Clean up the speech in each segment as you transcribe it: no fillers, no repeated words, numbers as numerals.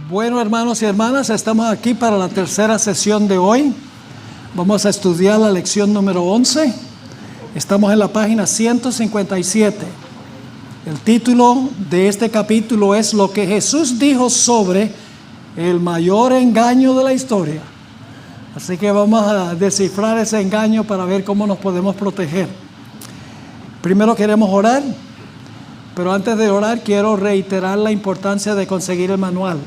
Bueno, hermanos y hermanas, estamos aquí para la tercera sesión de hoy. Vamos a estudiar la lección número 11. Estamos en la página 157. El título de este capítulo es Lo que Jesús dijo sobre el mayor engaño de la historia. Así que vamos a descifrar ese engaño para ver cómo nos podemos proteger. Primero queremos orar, pero antes de orar quiero reiterar la importancia de conseguir el manual.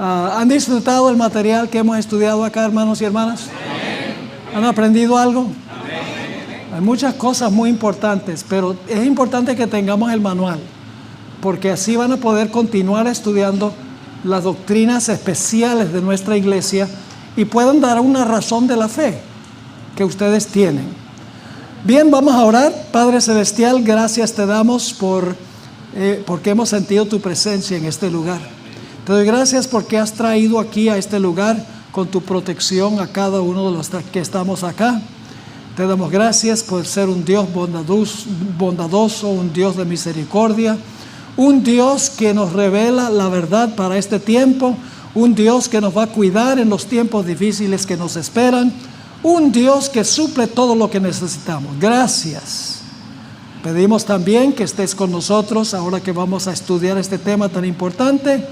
¿Han disfrutado el material que hemos estudiado acá, hermanos y hermanas? ¿Han aprendido algo? Hay muchas cosas muy importantes, pero es importante que tengamos el manual, porque así van a poder continuar estudiando las doctrinas especiales de nuestra iglesia y pueden dar una razón de la fe que ustedes tienen. Bien, vamos a orar. Padre Celestial, gracias te damos porque hemos sentido tu presencia en este lugar. Te doy gracias porque has traído aquí a este lugar con tu protección a cada uno de los que estamos acá. Te damos gracias por ser un Dios bondadoso, un Dios de misericordia, un Dios que nos revela la verdad para este tiempo, un Dios que nos va a cuidar en los tiempos difíciles que nos esperan, un Dios que suple todo lo que necesitamos. Gracias. Pedimos también que estés con nosotros ahora que vamos a estudiar este tema tan importante.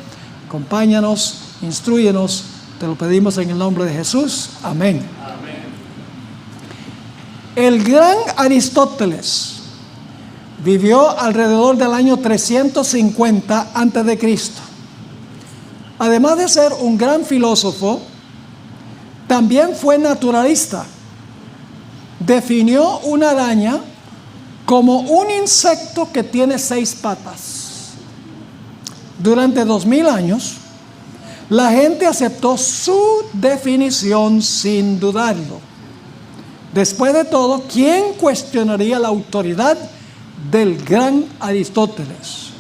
Acompáñanos, instrúyenos, te lo pedimos en el nombre de Jesús. Amén. Amén. El gran Aristóteles vivió alrededor del año 350 a.C. Además de ser un gran filósofo, también fue naturalista. Definió una araña como un insecto que tiene 6 patas. Durante 2000 años, la gente aceptó su definición sin dudarlo. Después de todo, ¿quién cuestionaría la autoridad del gran Aristóteles?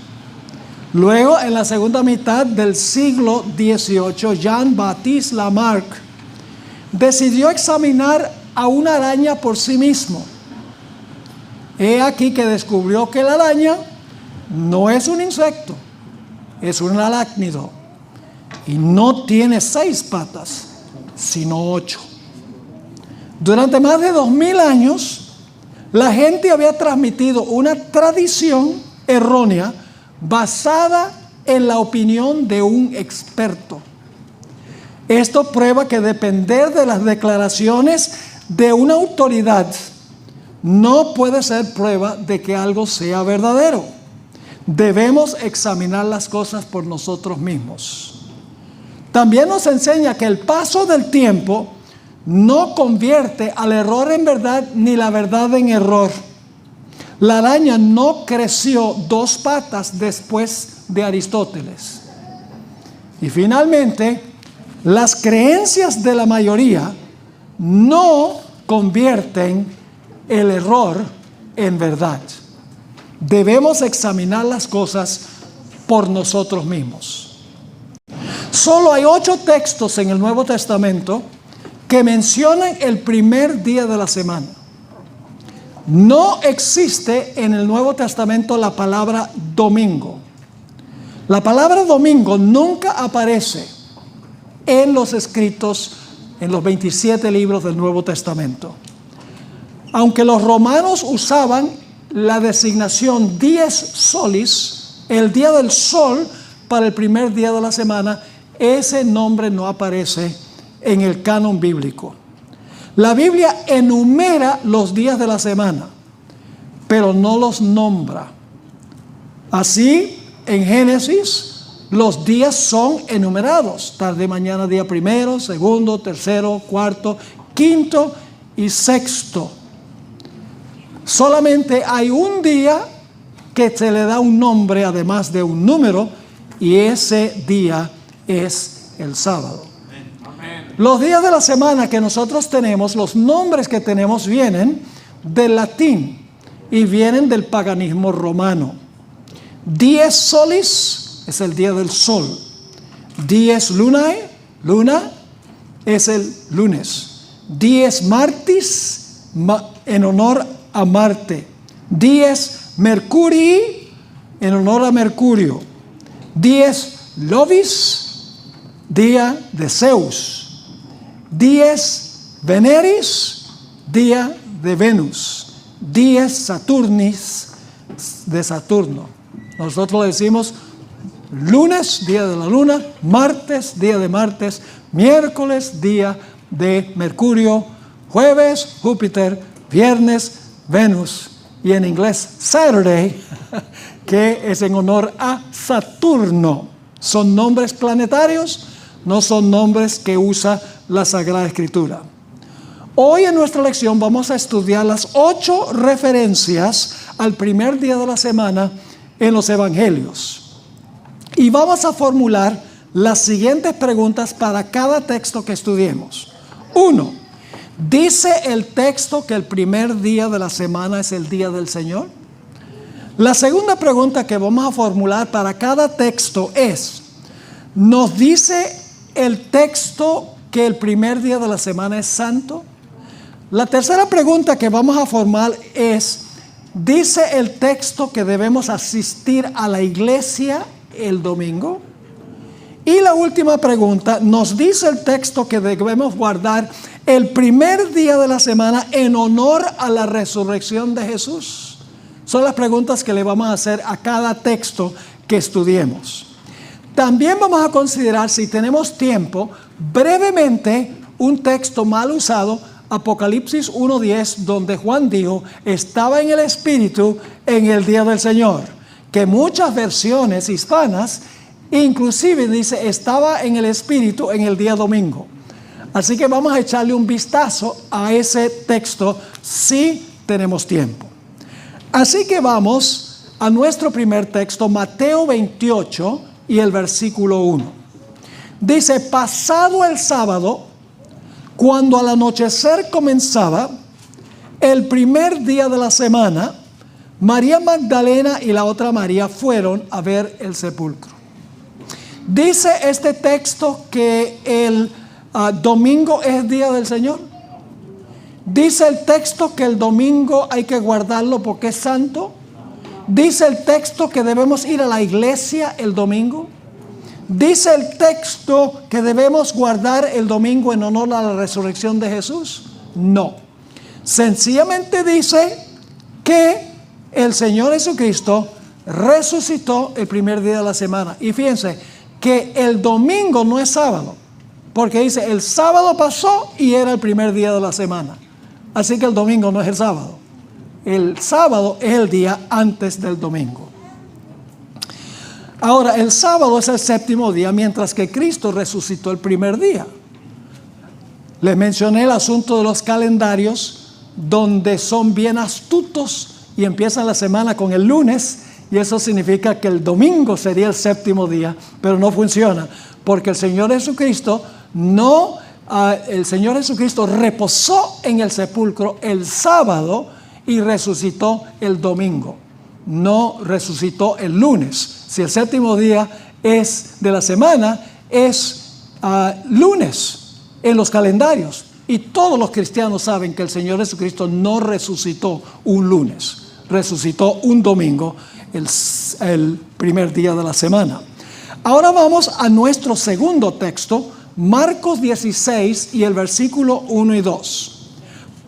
Luego, en la segunda mitad del siglo XVIII, Jean-Baptiste Lamarck decidió examinar a una araña por sí mismo. He aquí que descubrió que la araña no es un insecto, es un arácnido y no tiene 6 patas, sino 8. Durante más de 2000 años, la gente había transmitido una tradición errónea basada en la opinión de un experto. Esto prueba que depender de las declaraciones de una autoridad no puede ser prueba de que algo sea verdadero. Debemos examinar las cosas por nosotros mismos. También nos enseña que el paso del tiempo no convierte al error en verdad ni la verdad en error. La araña no creció 2 patas después de Aristóteles. Y finalmente, las creencias de la mayoría no convierten el error en verdad. Debemos examinar las cosas por nosotros mismos. Solo hay 8 textos en el Nuevo Testamento que mencionan el primer día de la semana. No existe en el Nuevo Testamento la palabra domingo. La palabra domingo nunca aparece en los escritos, en los 27 libros del Nuevo Testamento. Aunque los romanos usaban la designación dies solis, el día del sol, para el primer día de la semana, ese nombre no aparece en el canon bíblico. La Biblia enumera los días de la semana, pero no los nombra. Así, en Génesis, los días son enumerados: tarde, mañana, día primero, segundo, tercero, cuarto, quinto y sexto. Solamente hay un día que se le da un nombre además de un número, y ese día es el sábado. Amén. Los días de la semana que nosotros tenemos, los nombres que tenemos vienen del latín y vienen del paganismo romano. Dies solis es el día del sol. Dies lunae, luna, es el lunes. Dies martis, en honor a Marte. Dies Mercurii, en honor a Mercurio. Dies Lovis, día de Zeus. Dies Veneris, día de Venus. Dies Saturnis, de Saturno. Nosotros le decimos lunes, día de la luna; martes, día de Martes; miércoles, día de Mercurio; jueves, Júpiter; viernes, Venus; y en inglés Saturday, que es en honor a Saturno. Son nombres planetarios, no son nombres que usa la Sagrada Escritura. Hoy en nuestra lección vamos a estudiar las 8 referencias al primer día de la semana en los evangelios. Y vamos a formular las siguientes preguntas para cada texto que estudiemos. 1. ¿Dice el texto que el primer día de la semana es el día del Señor? La segunda pregunta que vamos a formular para cada texto es: ¿nos dice el texto que el primer día de la semana es santo? La tercera pregunta que vamos a formular es: ¿dice el texto que debemos asistir a la iglesia el domingo? Y la última pregunta: ¿nos dice el texto que debemos guardar el primer día de la semana en honor a la resurrección de Jesús? Son las preguntas que le vamos a hacer a cada texto que estudiemos. También vamos a considerar, si tenemos tiempo, brevemente un texto mal usado, Apocalipsis 1:10, donde Juan dijo: estaba en el Espíritu en el día del Señor, que muchas versiones hispanas inclusive dice estaba en el Espíritu en el día domingo. Así que vamos a echarle un vistazo a ese texto si tenemos tiempo. Así que vamos a nuestro primer texto, Mateo 28 y el versículo 1. Dice: pasado el sábado, cuando al anochecer comenzaba, el primer día de la semana, María Magdalena y la otra María fueron a ver el sepulcro. ¿Dice este texto que el domingo es día del Señor? ¿Dice el texto que el domingo hay que guardarlo porque es santo? ¿Dice el texto que debemos ir a la iglesia el domingo? ¿Dice el texto que debemos guardar el domingo en honor a la resurrección de Jesús? No. Sencillamente dice que el Señor Jesucristo resucitó el primer día de la semana. Y fíjense que el domingo no es sábado, porque dice el sábado pasó y era el primer día de la semana. Así que el domingo no es el sábado. El sábado es el día antes del domingo. Ahora, el sábado es el séptimo día, mientras que Cristo resucitó el primer día. Les mencioné el asunto de los calendarios, donde son bien astutos y empiezan la semana con el lunes, y eso significa que el domingo sería el séptimo día, pero no funciona, porque el Señor Jesucristo reposó en el sepulcro el sábado y resucitó el domingo. No resucitó el lunes. Si el séptimo día es de la semana, es lunes en los calendarios. Y todos los cristianos saben que el Señor Jesucristo no resucitó un lunes, resucitó un domingo, el primer día de la semana. Ahora vamos a nuestro segundo texto, Marcos 16 y el versículo 1 y 2.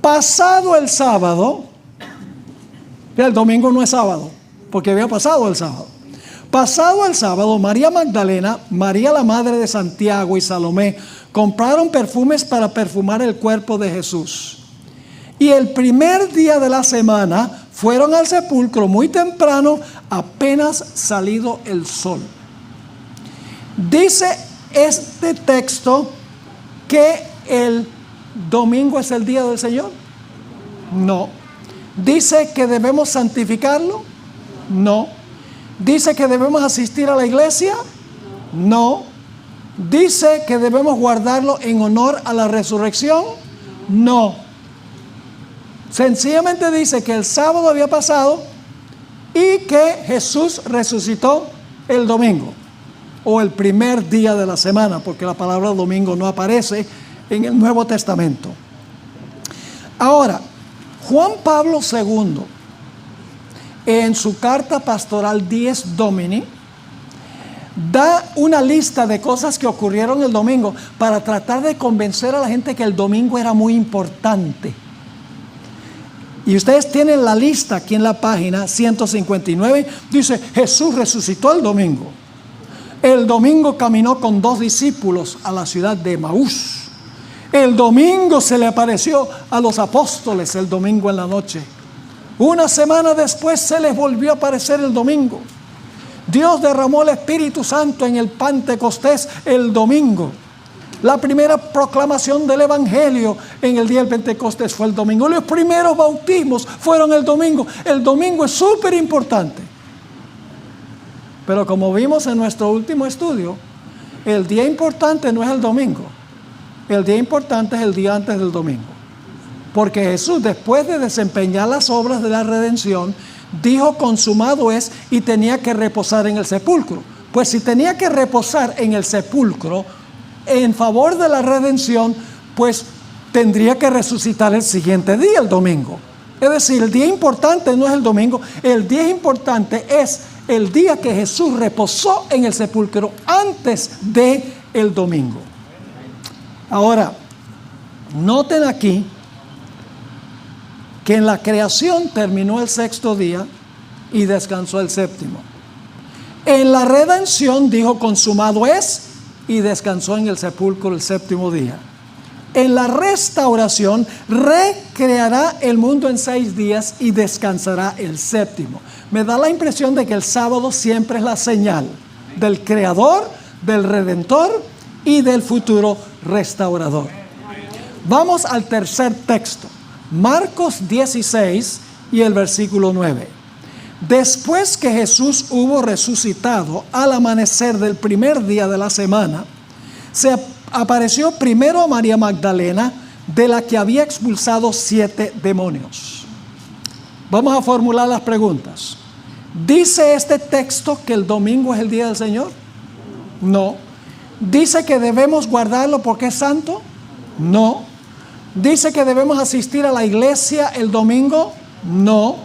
Pasado el sábado, el domingo no es sábado, porque había pasado el sábado. Pasado el sábado, María Magdalena, María la madre de Santiago y Salomé compraron perfumes para perfumar el cuerpo de Jesús. Y el primer día de la semana fueron al sepulcro muy temprano, apenas salido el sol. Dice este texto que el domingo es el día del Señor. No. ¿Dice que debemos santificarlo? No. ¿Dice que debemos asistir a la iglesia? No. ¿Dice que debemos guardarlo en honor a la resurrección? No. Sencillamente dice que el sábado había pasado y que Jesús resucitó el domingo, o el primer día de la semana, porque la palabra domingo no aparece en el Nuevo Testamento. Ahora, Juan Pablo II, en su carta pastoral Dies Domini, da una lista de cosas que ocurrieron el domingo para tratar de convencer a la gente que el domingo era muy importante. Y ustedes tienen la lista aquí en la página 159. Dice, Jesús resucitó el domingo. El domingo caminó con 2 discípulos a la ciudad de Emaús. El domingo se le apareció a los apóstoles el domingo en la noche. Una semana después se les volvió a aparecer el domingo. Dios derramó el Espíritu Santo en el Pentecostés el domingo. La primera proclamación del Evangelio en el día del Pentecostés fue el domingo. Los primeros bautismos fueron el domingo. El domingo es súper importante. Pero como vimos en nuestro último estudio, el día importante no es el domingo. El día importante es el día antes del domingo. Porque Jesús, después de desempeñar las obras de la redención, dijo consumado es, y tenía que reposar en el sepulcro. Pues si tenía que reposar en el sepulcro en favor de la redención, pues tendría que resucitar el siguiente día, el domingo. Es decir, el día importante no es el domingo, el día importante es el día que Jesús reposó en el sepulcro antes del domingo. Ahora, noten aquí que en la creación terminó el 6º día y descansó el 7º. En la redención dijo consumado es y descansó en el sepulcro el 7º día. En la restauración recreará el mundo en 6 días y descansará el 7º. Me da la impresión de que el sábado siempre es la señal del Creador, del Redentor y del futuro restaurador. Vamos al tercer texto. Marcos 16 y el versículo 9. Después que Jesús hubo resucitado al amanecer del primer día de la semana, se apareció primero a María Magdalena, de la que había expulsado 7 demonios. Vamos a formular las preguntas. ¿Dice este texto que el domingo es el día del Señor? No. ¿Dice que debemos guardarlo porque es santo? No. ¿Dice que debemos asistir a la iglesia el domingo? No.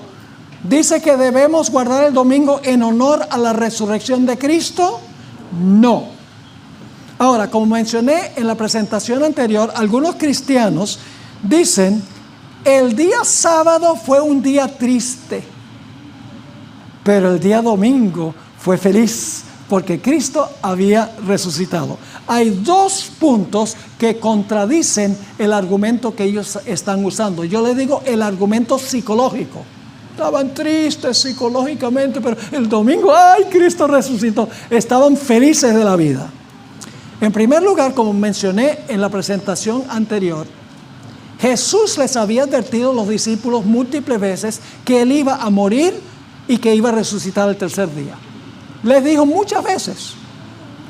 ¿Dice que debemos guardar el domingo en honor a la resurrección de Cristo? No. Ahora, como mencioné en la presentación anterior, algunos cristianos dicen, el día sábado fue un día triste, pero el día domingo fue feliz, porque Cristo había resucitado. Hay 2 puntos que contradicen el argumento que ellos están usando. Yo le digo el argumento psicológico. Estaban tristes psicológicamente, pero el domingo, ¡ay, Cristo resucitó! Estaban felices de la vida. En primer lugar, como mencioné en la presentación anterior, Jesús les había advertido a los discípulos múltiples veces que Él iba a morir y que iba a resucitar el tercer día. Les dijo muchas veces.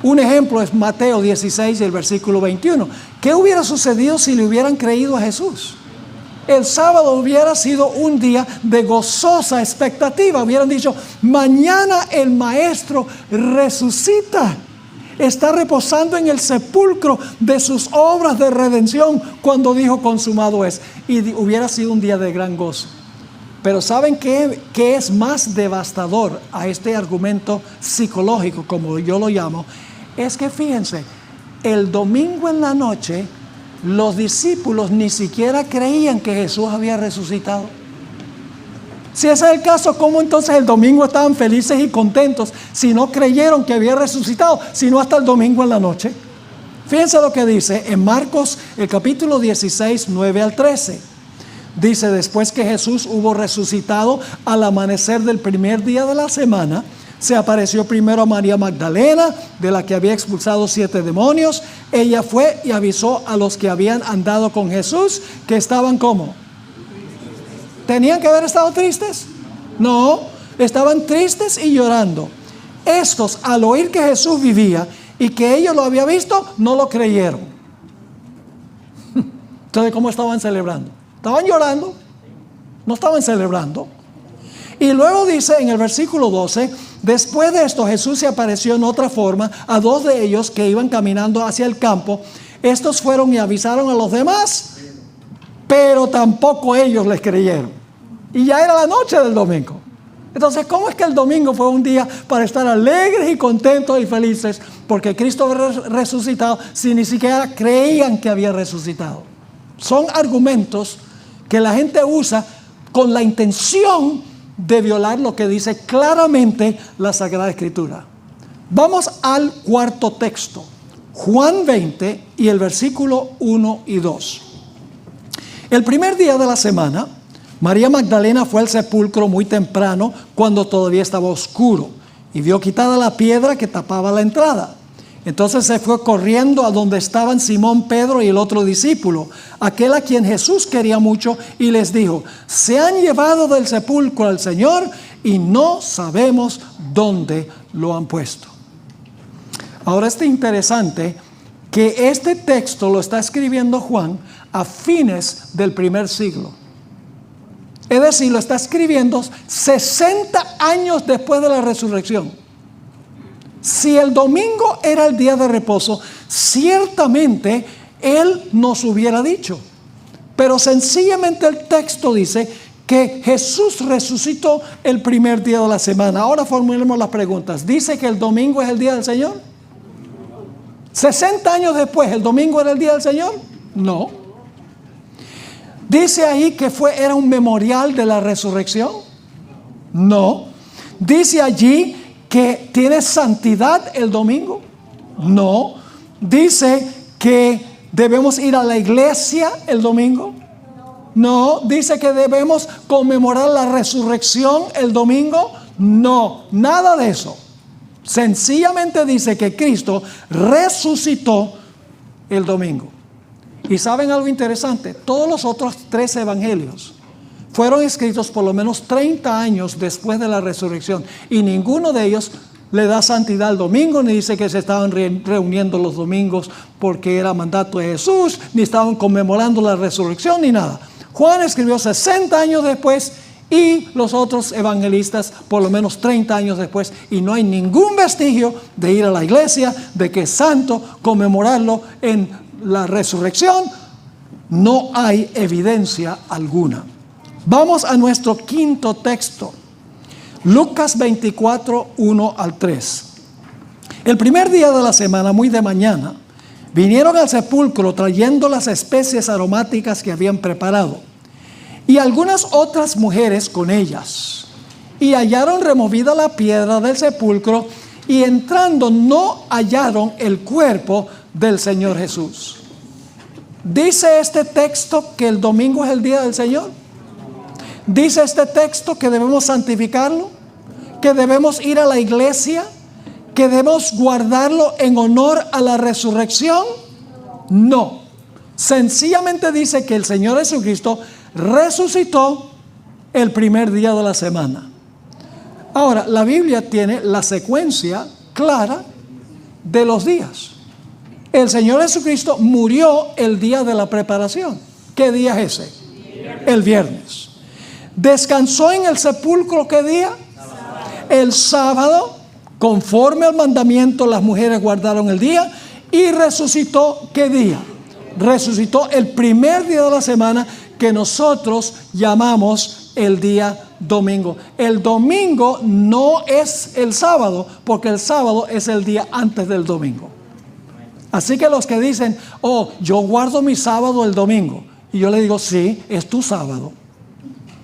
Un ejemplo es Mateo 16 y el versículo 21. ¿Qué hubiera sucedido si le hubieran creído a Jesús? El sábado hubiera sido un día de gozosa expectativa. Hubieran dicho, mañana el Maestro resucita. Está reposando en el sepulcro de sus obras de redención cuando dijo consumado es. Y hubiera sido un día de gran gozo. Pero ¿saben qué es más devastador a este argumento psicológico, como yo lo llamo? Es que fíjense, el domingo en la noche, los discípulos ni siquiera creían que Jesús había resucitado. Si ese es el caso, ¿cómo entonces el domingo estaban felices y contentos si no creyeron que había resucitado, sino hasta el domingo en la noche? Fíjense lo que dice en Marcos, el capítulo 16, 9 al 13. Dice, después que Jesús hubo resucitado al amanecer del primer día de la semana, se apareció primero a María Magdalena, de la que había expulsado 7 demonios. Ella fue y avisó a los que habían andado con Jesús que estaban ¿cómo? ¿Tenían que haber estado tristes? No, estaban tristes y llorando. Estos, al oír que Jesús vivía y que ellos lo habían visto, no lo creyeron. Entonces, ¿cómo estaban celebrando? Estaban llorando, no estaban celebrando. Y luego dice en el versículo 12, después de esto Jesús se apareció en otra forma a 2 de ellos que iban caminando hacia el campo. Estos fueron y avisaron a los demás, pero tampoco ellos les creyeron. Y ya era la noche del domingo. Entonces, ¿cómo es que el domingo fue un día para estar alegres y contentos y felices? Porque Cristo había resucitado si ni siquiera creían que había resucitado. Son argumentos que la gente usa con la intención de violar lo que dice claramente la Sagrada Escritura. Vamos al cuarto texto, Juan 20 y el versículo 1 y 2. El primer día de la semana, María Magdalena fue al sepulcro muy temprano, cuando todavía estaba oscuro, y vio quitada la piedra que tapaba la entrada. Entonces se fue corriendo a donde estaban Simón, Pedro y el otro discípulo, aquel a quien Jesús quería mucho, y les dijo: se han llevado del sepulcro al Señor y no sabemos dónde lo han puesto. Ahora es interesante que este texto lo está escribiendo Juan a fines del primer siglo. Es decir, lo está escribiendo 60 años después de la resurrección. Si el domingo era el día de reposo, ciertamente Él nos hubiera dicho. Pero sencillamente el texto dice que Jesús resucitó el primer día de la semana. Ahora formulemos las preguntas. ¿Dice que el domingo es el día del Señor? 60 años después, ¿el domingo era el día del Señor? No. ¿Dice ahí que era un memorial de la resurrección? No. ¿Dice allí que tiene santidad el domingo? No. ¿Dice que debemos ir a la iglesia el domingo? No. ¿Dice que debemos conmemorar la resurrección el domingo? No. Nada de eso. Sencillamente dice que Cristo resucitó el domingo. Y ¿saben algo interesante? Todos los otros 3 evangelios fueron escritos por lo menos 30 años después de la resurrección, y ninguno de ellos le da santidad al domingo, ni dice que se estaban reuniendo los domingos porque era mandato de Jesús, ni estaban conmemorando la resurrección, ni nada. Juan escribió 60 años después, y los otros evangelistas por lo menos 30 años después, y no hay ningún vestigio de ir a la iglesia, de que es santo, conmemorarlo en la resurrección. No hay evidencia alguna. Vamos a nuestro quinto texto, Lucas 24, 1 al 3. El primer día de la semana, muy de mañana, vinieron al sepulcro trayendo las especies aromáticas que habían preparado, y algunas otras mujeres con ellas, y hallaron removida la piedra del sepulcro, y entrando no hallaron el cuerpo del Señor Jesús. ¿Dice este texto que el domingo es el día del Señor? ¿Dice este texto que debemos santificarlo? ¿Que debemos ir a la iglesia? ¿Que debemos guardarlo en honor a la resurrección? No. Sencillamente dice que el Señor Jesucristo resucitó el primer día de la semana. Ahora, la Biblia tiene la secuencia clara de los días. El Señor Jesucristo murió el día de la preparación. ¿Qué día es ese? El viernes. ¿Descansó en el sepulcro qué día? El sábado. Conforme al mandamiento, las mujeres guardaron el día. Y resucitó ¿qué día? Resucitó el primer día de la semana, que nosotros llamamos el día domingo. El domingo no es el sábado, porque el sábado es el día antes del domingo. Así que los que dicen: oh, yo guardo mi sábado el domingo, y yo le digo: sí, es tu sábado,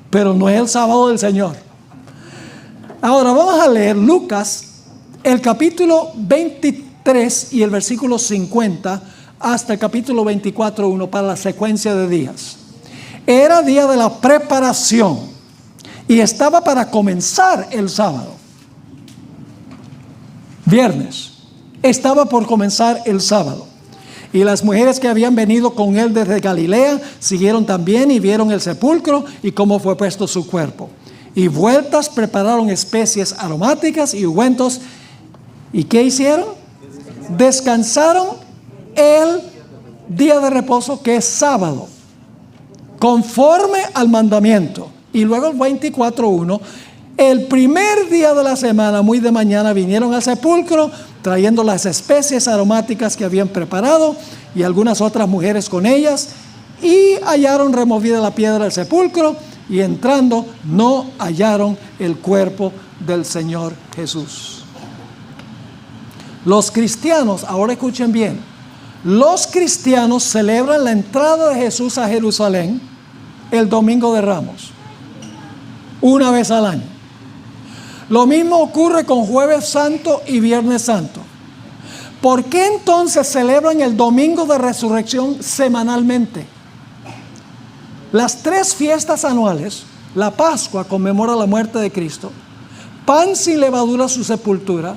pero no es el sábado del Señor. Ahora vamos a leer Lucas, el capítulo 23 y el versículo 50 hasta el capítulo 24, 1, para la secuencia de días. Era día de la preparación y estaba para comenzar el sábado. Viernes. Estaba por comenzar el sábado. Y las mujeres que habían venido con él desde Galilea siguieron también y vieron el sepulcro y cómo fue puesto su cuerpo. Y vueltas prepararon especies aromáticas y ungüentos. ¿Y qué hicieron? Descansaron el día de reposo, que es sábado, conforme al mandamiento. Y luego el 24:1, el primer día de la semana, muy de mañana, vinieron al sepulcro trayendo las especies aromáticas que habían preparado, y algunas otras mujeres con ellas, y hallaron removida la piedra del sepulcro, y entrando no hallaron el cuerpo del Señor Jesús. Los cristianos, ahora escuchen bien, los cristianos celebran la entrada de Jesús a Jerusalén el Domingo de Ramos, una vez al año. Lo mismo ocurre con Jueves Santo y Viernes Santo. ¿Por qué entonces celebran el Domingo de Resurrección semanalmente? Las 3 fiestas anuales, la Pascua conmemora la muerte de Cristo, Pan sin levadura su sepultura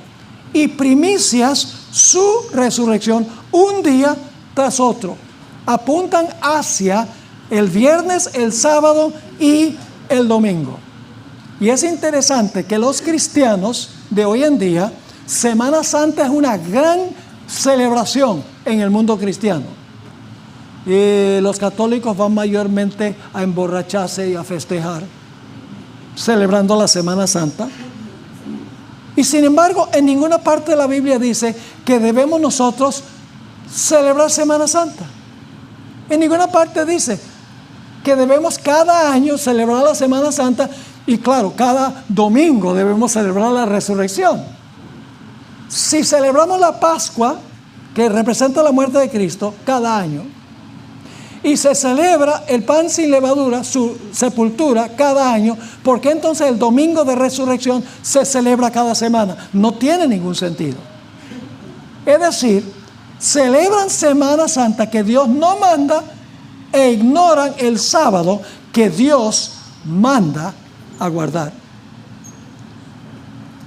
y Primicias su resurrección, un día tras otro, apuntan hacia el viernes, el sábado y el domingo. Y es interesante que los cristianos de hoy en día, Semana Santa es una gran celebración en el mundo cristiano. Y los católicos van mayormente a emborracharse y a festejar, celebrando la Semana Santa. Y sin embargo, en ninguna parte de la Biblia dice que debemos nosotros celebrar Semana Santa. En ninguna parte dice que debemos cada año celebrar la Semana Santa. Y claro, cada domingo debemos celebrar la resurrección. Si celebramos la Pascua, que representa la muerte de Cristo, cada año, y se celebra el pan sin levadura, su sepultura, cada año, ¿por qué entonces el domingo de resurrección se celebra cada semana? No tiene ningún sentido. Es decir, celebran Semana Santa que Dios no manda e ignoran el sábado que Dios manda a guardar.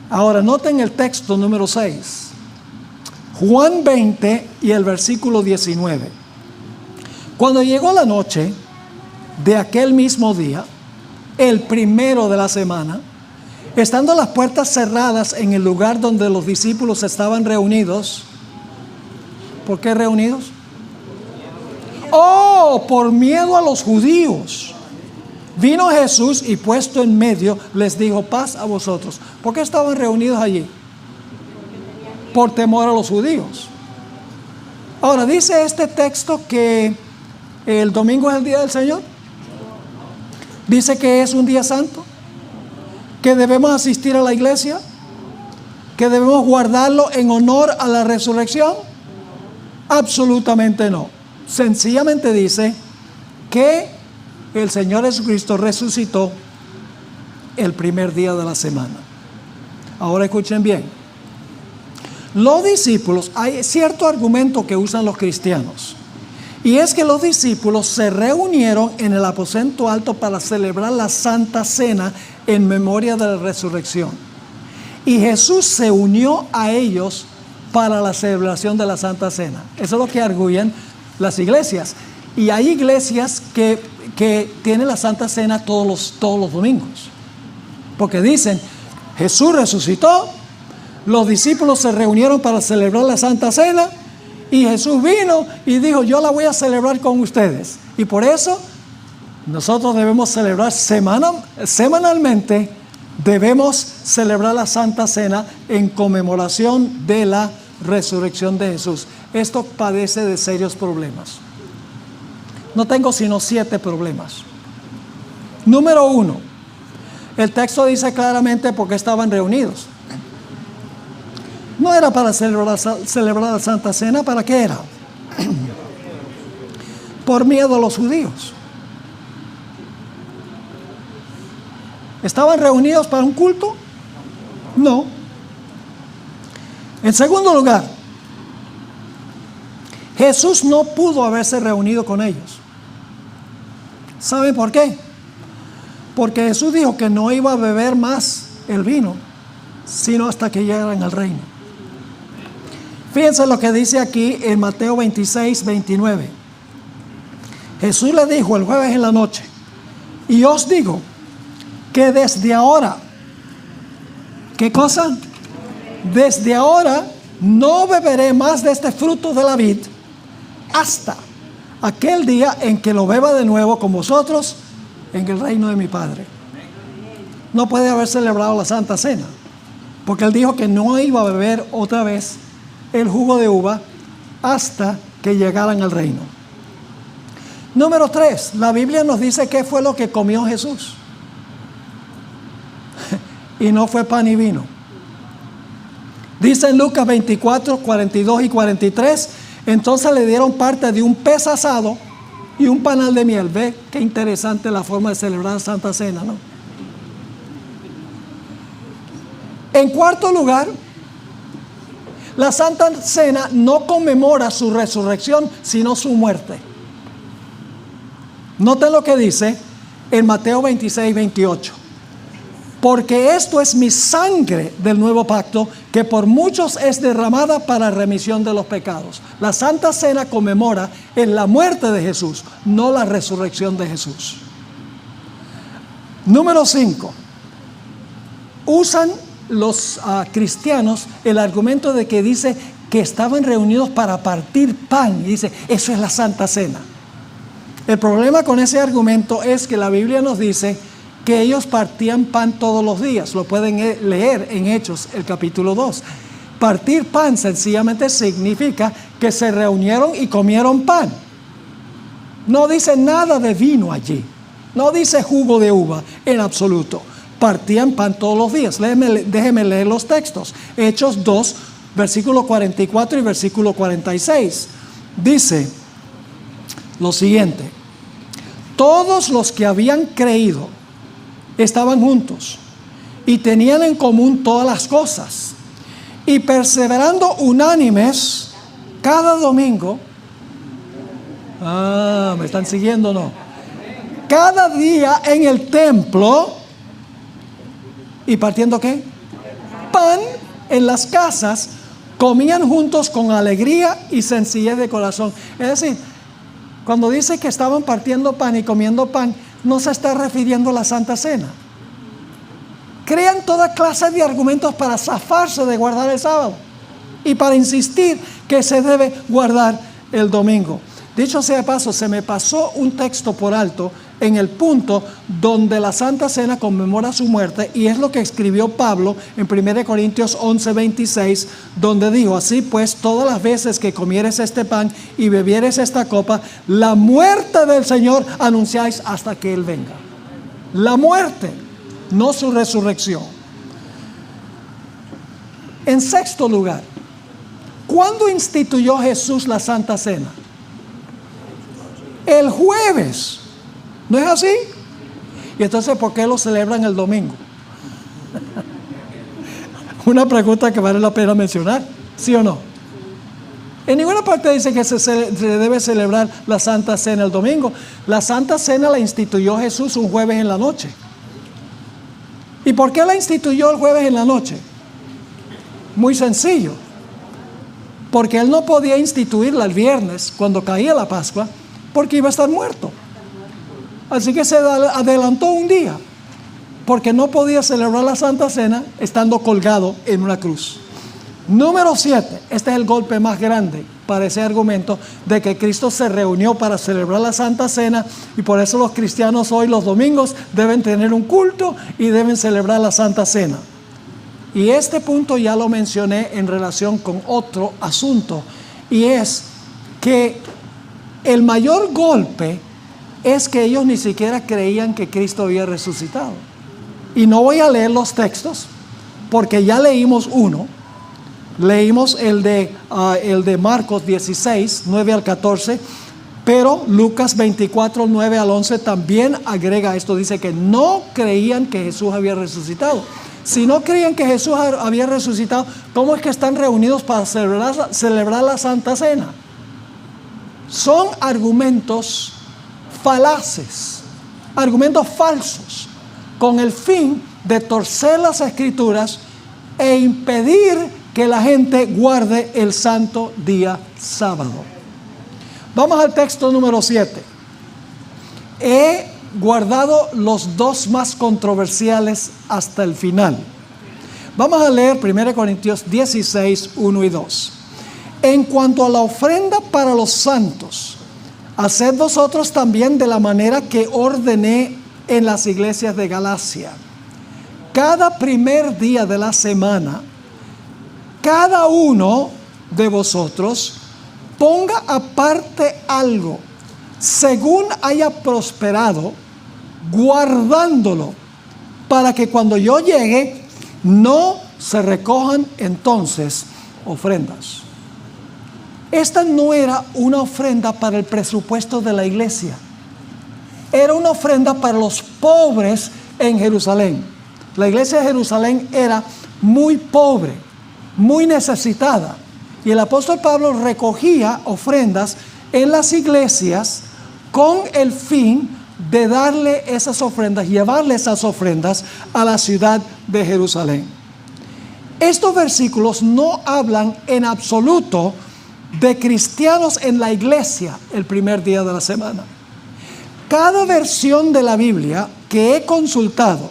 Ahora noten el texto número 6, Juan 20 y el versículo 19. Cuando llegó la noche de aquel mismo día, el primero de la semana, estando las puertas cerradas en el lugar donde los discípulos estaban reunidos. ¿Por qué reunidos? Oh, por miedo a los judíos. Vino Jesús y puesto en medio les dijo: paz a vosotros. ¿Por qué estaban reunidos allí? Por temor a los judíos. Ahora, ¿dice este texto que el domingo es el día del Señor? ¿Dice que es un día santo? ¿Que debemos asistir a la iglesia? ¿Que debemos guardarlo en honor a la resurrección? Absolutamente no. Sencillamente dice que el Señor Jesucristo resucitó el primer día de la semana. Ahora escuchen bien. Los discípulos, hay cierto argumento que usan los cristianos, y es que los discípulos se reunieron en el aposento alto para celebrar la Santa Cena en memoria de la resurrección. Y Jesús se unió a ellos para la celebración de la Santa Cena. Eso es lo que arguyen las iglesias. Y hay iglesias que tienen la Santa Cena todos los domingos. Porque dicen, Jesús resucitó, los discípulos se reunieron para celebrar la Santa Cena, y Jesús vino y dijo: yo la voy a celebrar con ustedes. Y por eso nosotros debemos celebrar semanalmente, debemos celebrar la Santa Cena en conmemoración de la resurrección de Jesús. Esto padece de serios problemas. No tengo sino 7 problemas. Número 1, el texto dice claramente por qué estaban reunidos. No era para celebrar la Santa Cena. ¿Para qué era? Por miedo a los judíos. ¿Estaban reunidos para un culto? No. En segundo lugar, Jesús no pudo haberse reunido con ellos. ¿Saben por qué? Porque Jesús dijo que no iba a beber más el vino, sino hasta que llegaran al reino. Fíjense lo que dice aquí en Mateo 26, 29. Jesús le dijo el jueves en la noche: y os digo que desde ahora, ¿qué cosa? Desde ahora no beberé más de este fruto de la vid hasta aquel día en que lo beba de nuevo con vosotros en el reino de mi Padre. No puede haber celebrado la Santa Cena, porque él dijo que no iba a beber otra vez el jugo de uva hasta que llegaran al reino. Número 3, la Biblia nos dice qué fue lo que comió Jesús. Y no fue pan y vino. Dice en Lucas 24, 42 y 43, entonces le dieron parte de un pez asado y un panal de miel. Ve qué interesante la forma de celebrar la Santa Cena, ¿no? En cuarto lugar, la Santa Cena no conmemora su resurrección, sino su muerte. Noten lo que dice en Mateo 26, 28. Porque esto es mi sangre del nuevo pacto, que por muchos es derramada para remisión de los pecados. La Santa Cena conmemora en la muerte de Jesús, no la resurrección de Jesús. Número 5. Usan los cristianos el argumento de que dice que estaban reunidos para partir pan. Y dice, eso es la Santa Cena. El problema con ese argumento es que la Biblia nos dice que ellos partían pan todos los días. Lo pueden leer en Hechos, el capítulo 2. Partir pan sencillamente significa que se reunieron y comieron pan. No dice nada de vino allí. No dice jugo de uva en absoluto. Partían pan todos los días. Déjeme leer los textos. Hechos 2, versículo 44 y versículo 46. Dice lo siguiente: todos los que habían creído estaban juntos y tenían en común todas las cosas, y perseverando unánimes cada domingo. ¿Me están siguiendo o no? Cada día en el templo. ¿Y partiendo qué? Pan en las casas, comían juntos con alegría y sencillez de corazón. Es decir, cuando dice que estaban partiendo pan y comiendo pan, no se está refiriendo a la Santa Cena. Crean toda clase de argumentos para zafarse de guardar el sábado y para insistir que se debe guardar el domingo. Dicho sea de paso, se me pasó un texto por alto en el punto donde la Santa Cena conmemora su muerte, y es lo que escribió Pablo en 1 Corintios 11, 26, donde dijo: así pues, todas las veces que comieres este pan y bebieres esta copa, la muerte del Señor anunciáis hasta que Él venga. La muerte, no su resurrección. En sexto lugar, ¿cuándo instituyó Jesús la Santa Cena? El jueves. ¿No es así? Y entonces, ¿por qué lo celebran el domingo? Una pregunta que vale la pena mencionar, ¿sí o no? En ninguna parte dice que se debe celebrar la Santa Cena el domingo. La Santa Cena la instituyó Jesús un jueves en la noche. ¿Y por qué la instituyó el jueves en la noche? Muy sencillo. Porque Él no podía instituirla el viernes, cuando caía la Pascua, porque iba a estar muerto. Así que se adelantó un día, porque no podía celebrar la Santa Cena estando colgado en una cruz. Número 7, este es el golpe más grande para ese argumento de que Cristo se reunió para celebrar la Santa Cena, y por eso los cristianos hoy los domingos deben tener un culto y deben celebrar la Santa Cena. Y este punto ya lo mencioné en relación con otro asunto, y es que el mayor golpe es que ellos ni siquiera creían que Cristo había resucitado. Y no voy a leer los textos, porque ya leímos uno. Leímos el de Marcos 16, 9 al 14, pero Lucas 24, 9 al 11 también agrega esto. Dice que no creían que Jesús había resucitado. Si no creían que Jesús había resucitado, ¿cómo es que están reunidos para celebrar la Santa Cena? Son argumentos falaces, argumentos falsos, con el fin de torcer las Escrituras e impedir que la gente guarde el santo día sábado. Vamos al texto número 7. He guardado los dos más controversiales hasta el final. Vamos a leer 1 Corintios 16, 1 y 2. En cuanto a la ofrenda para los santos, haced vosotros también de la manera que ordené en las iglesias de Galacia. Cada primer día de la semana, cada uno de vosotros ponga aparte algo según haya prosperado, guardándolo, para que cuando yo llegue, no se recojan entonces ofrendas. Esta no era una ofrenda para el presupuesto de la iglesia. Era una ofrenda para los pobres en Jerusalén. La iglesia de Jerusalén era muy pobre, muy necesitada. Y el apóstol Pablo recogía ofrendas en las iglesias con el fin de darle esas ofrendas, llevarle esas ofrendas a la ciudad de Jerusalén. Estos versículos no hablan en absoluto de cristianos en la iglesia el primer día de la semana. Cada versión de la Biblia que he consultado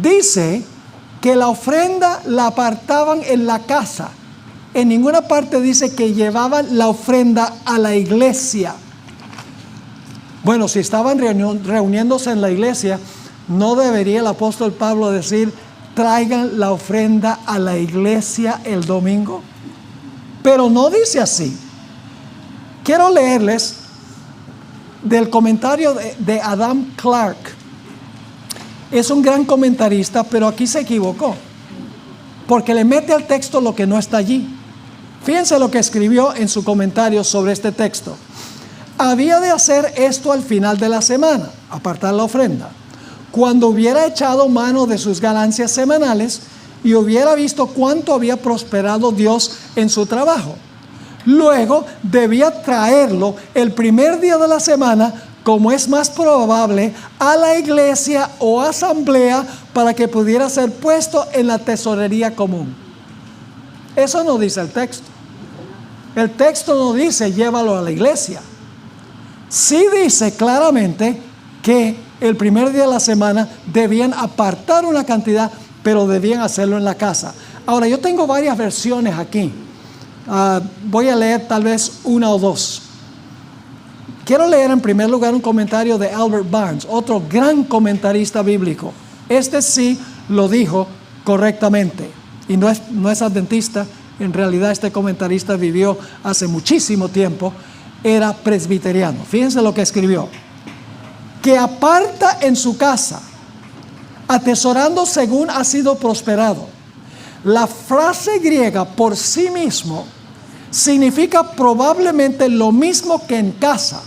dice que la ofrenda la apartaban en la casa. En ninguna parte dice que llevaban la ofrenda a la iglesia. Bueno, si estaban reuniéndose en la iglesia, no debería el apóstol Pablo decir: traigan la ofrenda a la iglesia el domingo. Pero no dice así. Quiero leerles del comentario de Adam Clark. Es un gran comentarista, pero aquí se equivocó, porque le mete al texto lo que no está allí. Fíjense lo que escribió en su comentario sobre este texto. Había de hacer esto al final de la semana, apartar la ofrenda, cuando hubiera echado mano de sus ganancias semanales y hubiera visto cuánto había prosperado Dios en su trabajo. Luego debía traerlo el primer día de la semana, como es más probable, a la iglesia o asamblea para que pudiera ser puesto en la tesorería común. Eso no dice el texto. El texto no dice llévalo a la iglesia. Sí dice claramente que el primer día de la semana debían apartar una cantidad, pero debían hacerlo en la casa. Ahora, yo tengo varias versiones aquí. Voy a leer tal vez una o dos. Quiero leer en primer lugar un comentario de Albert Barnes, otro gran comentarista bíblico. Este sí lo dijo correctamente. Y no es adventista. En realidad este comentarista vivió hace muchísimo tiempo. Era presbiteriano. Fíjense lo que escribió: que aparta en su casa, atesorando según ha sido prosperado. La frase griega por sí mismo significa probablemente lo mismo que en casa.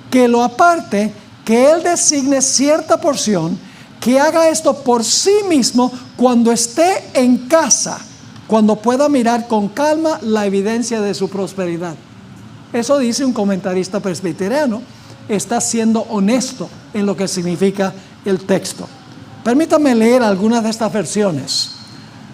Que lo aparte, que él designe cierta porción, que haga esto por sí mismo cuando esté en casa, cuando pueda mirar con calma la evidencia de su prosperidad. Eso dice un comentarista presbiteriano. Está siendo honesto en lo que significa el texto. Permítanme leer algunas de estas versiones.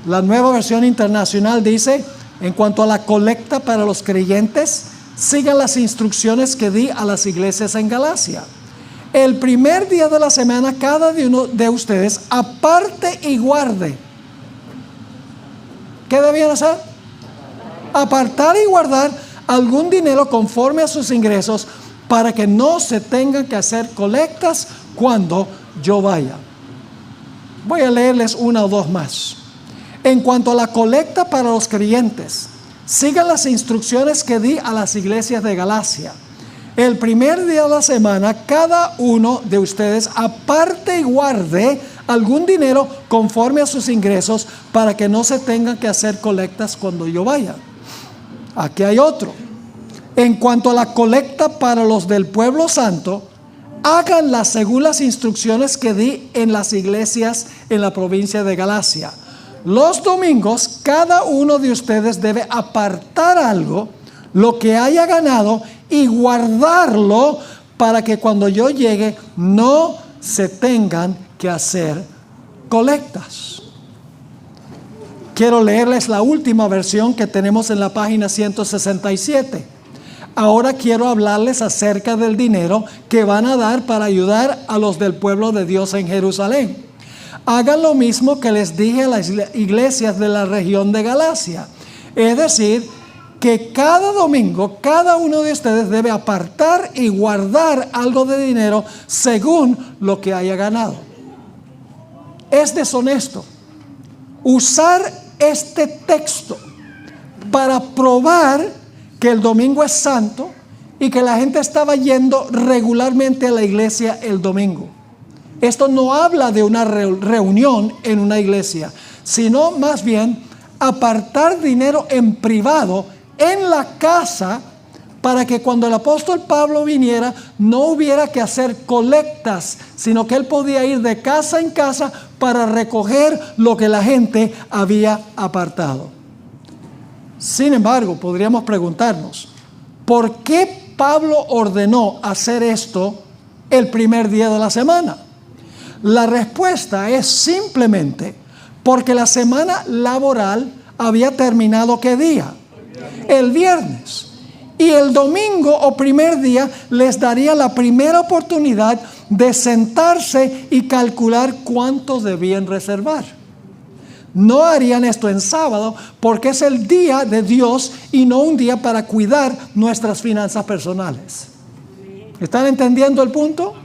La Nueva Versión Internacional dice: en cuanto a la colecta para los creyentes, sigan las instrucciones que di a las iglesias en Galacia. El primer día de la semana, cada uno de ustedes aparte y guarde. ¿Qué debían hacer? Apartar y guardar algún dinero conforme a sus ingresos, para que no se tengan que hacer colectas cuando yo vaya. Voy a leerles una o dos más. En cuanto a la colecta para los creyentes, sigan las instrucciones que di a las iglesias de Galacia. El primer día de la semana, cada uno de ustedes aparte y guarde algún dinero conforme a sus ingresos, para que no se tengan que hacer colectas cuando yo vaya. Aquí hay otro. En cuanto a la colecta para los del pueblo santo, háganla según las instrucciones que di en las iglesias en la provincia de Galacia. Los domingos, cada uno de ustedes debe apartar algo, lo que haya ganado, y guardarlo para que cuando yo llegue no se tengan que hacer colectas. Quiero leerles la última versión que tenemos en la página 167. Ahora quiero hablarles acerca del dinero que van a dar para ayudar a los del pueblo de Dios en Jerusalén. Hagan lo mismo que les dije a las iglesias de la región de Galacia. Es decir, que cada domingo, cada uno de ustedes debe apartar y guardar algo de dinero según lo que haya ganado. Es deshonesto usar este texto para probar que el domingo es santo y que la gente estaba yendo regularmente a la iglesia el domingo. Esto no habla de una reunión en una iglesia, sino más bien apartar dinero en privado en la casa para que cuando el apóstol Pablo viniera no hubiera que hacer colectas, sino que él podía ir de casa en casa para recoger lo que la gente había apartado. Sin embargo, podríamos preguntarnos, ¿por qué Pablo ordenó hacer esto el primer día de la semana? La respuesta es simplemente porque la semana laboral había terminado ¿qué día? El viernes. Y el domingo o primer día les daría la primera oportunidad de sentarse y calcular cuánto debían reservar. No harían esto en sábado porque es el día de Dios y no un día para cuidar nuestras finanzas personales. ¿Están entendiendo el punto?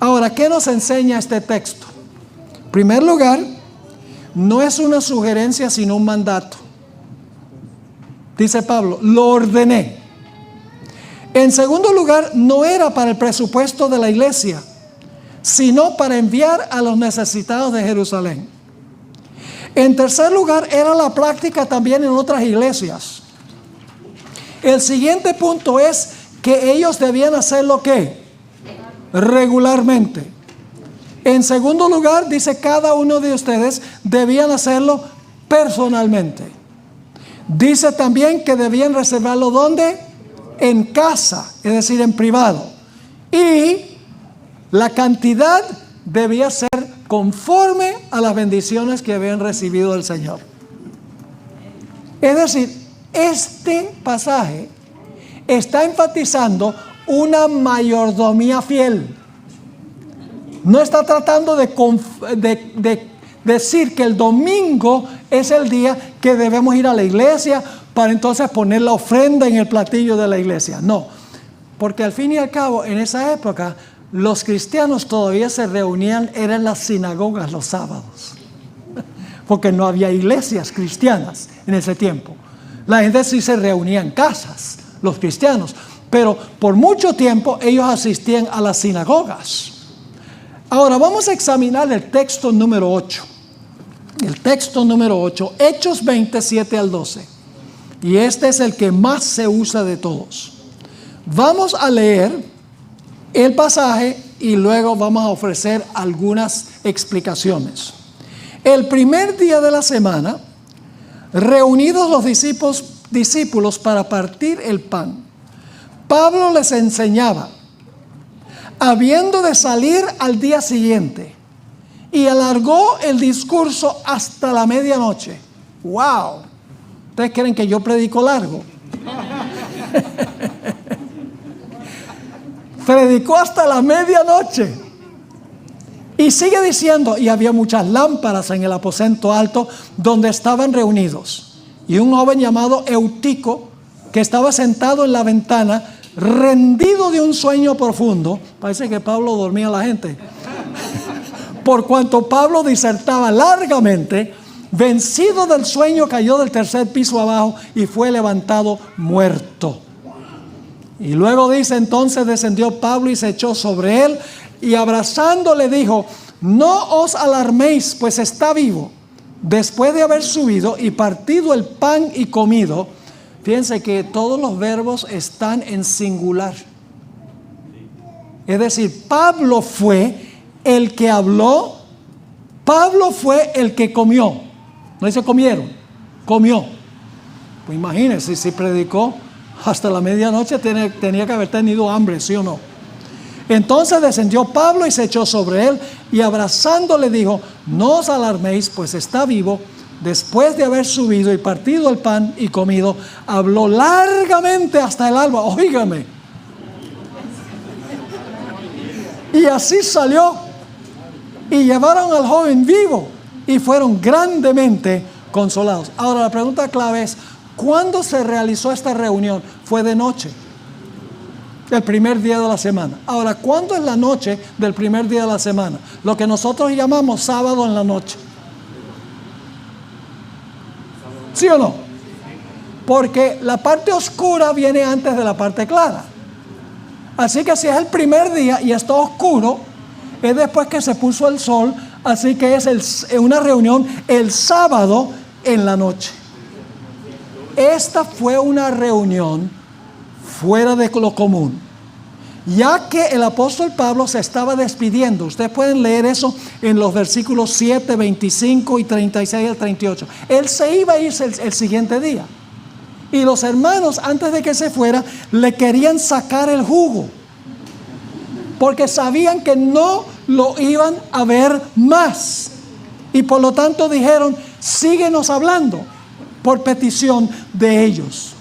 Ahora, ¿qué nos enseña este texto? En primer lugar, no es una sugerencia sino un mandato. Dice Pablo, lo ordené. En segundo lugar, no era para el presupuesto de la iglesia, sino para enviar a los necesitados de Jerusalén. En tercer lugar, era la práctica también en otras iglesias. El siguiente punto es que ellos debían hacerlo ¿qué? Regularmente. En segundo lugar, dice cada uno de ustedes debían hacerlo personalmente. Dice también que debían reservarlo ¿dónde? En casa, es decir, en privado. Y la cantidad debía ser conforme a las bendiciones que habían recibido del Señor. Es decir, este pasaje está enfatizando una mayordomía fiel. No está tratando de decir que el domingo es el día que debemos ir a la iglesia para entonces poner la ofrenda en el platillo de la iglesia. No, porque al fin y al cabo en esa época los cristianos todavía se reunían, eran en las sinagogas los sábados, porque no había iglesias cristianas en ese tiempo. La gente sí se reunía en casas, los cristianos, pero por mucho tiempo ellos asistían a las sinagogas. Ahora vamos a examinar el texto número 8. El texto número 8, Hechos 27 al 12. Y este es el que más se usa de todos. Vamos a leer el pasaje y luego vamos a ofrecer algunas explicaciones. El primer día de la semana, reunidos los discípulos para partir el pan, Pablo les enseñaba, habiendo de salir al día siguiente, y alargó el discurso hasta la medianoche. ¡Wow! ¿Ustedes creen que yo predico largo? Predicó hasta la medianoche. Y sigue diciendo, y había muchas lámparas en el aposento alto donde estaban reunidos. Y un joven llamado Eutico, que estaba sentado en la ventana, rendido de un sueño profundo. Parece que Pablo dormía a la gente. Por cuanto Pablo disertaba largamente, vencido del sueño, cayó del tercer piso abajo y fue levantado muerto. Y luego dice, entonces descendió Pablo y se echó sobre él y abrazándole dijo, no os alarméis, pues está vivo. Después de haber subido y partido el pan y comido, fíjense que todos los verbos están en singular. Es decir, Pablo fue el que habló, Pablo fue el que comió. No dice comieron, comió. Pues imagínense, si predicó hasta la medianoche tenía que haber tenido hambre, ¿sí o no? Entonces descendió Pablo y se echó sobre él y abrazándole dijo, no os alarméis, pues está vivo. Después de haber subido y partido el pan y comido, habló largamente hasta el alba. Óigame. Y así salió. Y llevaron al joven vivo y fueron grandemente consolados. Ahora la pregunta clave es, ¿cuándo se realizó esta reunión? Fue de noche, el primer día de la semana. Ahora, ¿cuándo es la noche del primer día de la semana? Lo que nosotros llamamos sábado en la noche. ¿Sí o no? Porque la parte oscura viene antes de la parte clara. Así que si es el primer día y está oscuro, es después que se puso el sol. Así que es una reunión el sábado en la noche. Esta fue una reunión fuera de lo común, ya que el apóstol Pablo se estaba despidiendo. Ustedes pueden leer eso en los versículos 7, 25 y 36 al 38. Él se iba a irse el siguiente día. Y los hermanos, antes de que se fuera, le querían sacar el jugo, porque sabían que no lo iban a ver más. Y por lo tanto dijeron, síguenos hablando, por petición de ellos.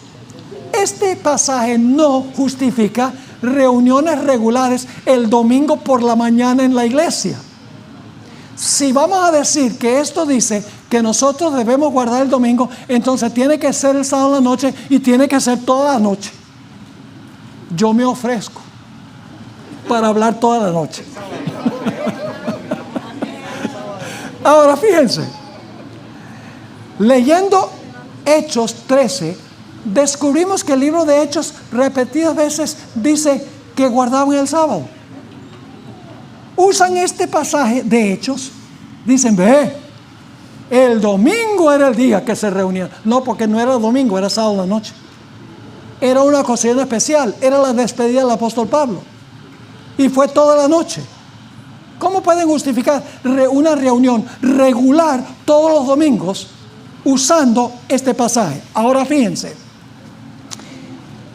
Este pasaje no justifica reuniones regulares el domingo por la mañana en la iglesia. Si vamos a decir que esto dice que nosotros debemos guardar el domingo, entonces tiene que ser el sábado en la noche y tiene que ser toda la noche. Yo me ofrezco para hablar toda la noche. Ahora fíjense, leyendo Hechos 13, descubrimos que el libro de Hechos repetidas veces dice que guardaban el sábado. Usan este pasaje de Hechos, dicen, ve, el domingo era el día que se reunían. No, porque no era domingo, era sábado en la noche. Era una ocasión especial, era la despedida del apóstol Pablo. Y fue toda la noche. ¿Cómo pueden justificar una reunión regular todos los domingos usando este pasaje? Ahora fíjense,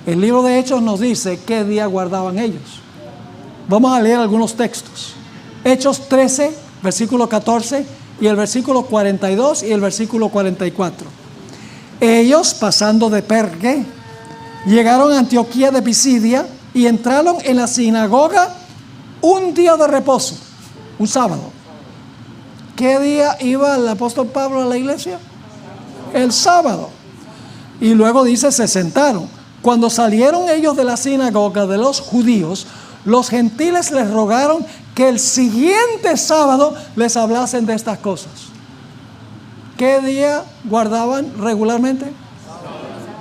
el libro de Hechos nos dice qué día guardaban ellos. Vamos a leer algunos textos. Hechos 13, versículo 14 y el versículo 42 y el versículo 44. Ellos, pasando de Perge, llegaron a Antioquía de Pisidia y entraron en la sinagoga un día de reposo, un sábado. ¿Qué día iba el apóstol Pablo a la iglesia? El sábado. Y luego dice, se sentaron. Cuando salieron ellos de la sinagoga de los judíos, los gentiles les rogaron que el siguiente sábado les hablasen de estas cosas. ¿Qué día guardaban regularmente?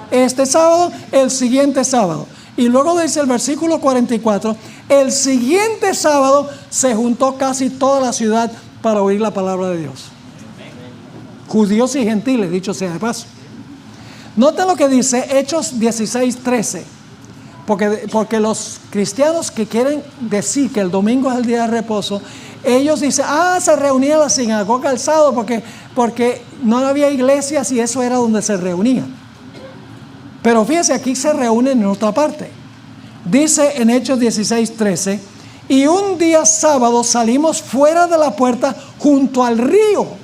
Este sábado, el siguiente sábado. Y luego dice el versículo 44, el siguiente sábado se juntó casi toda la ciudad para oír la palabra de Dios. Judíos y gentiles, dicho sea de paso. Noten lo que dice Hechos 16:13. Porque los cristianos que quieren decir que el domingo es el día de reposo, ellos dicen, se reunía en la sinagoga el sábado porque no había iglesias y eso era donde se reunían. Pero fíjense, aquí se reúnen en otra parte. Dice en Hechos 16:13, y un día sábado salimos fuera de la puerta junto al río,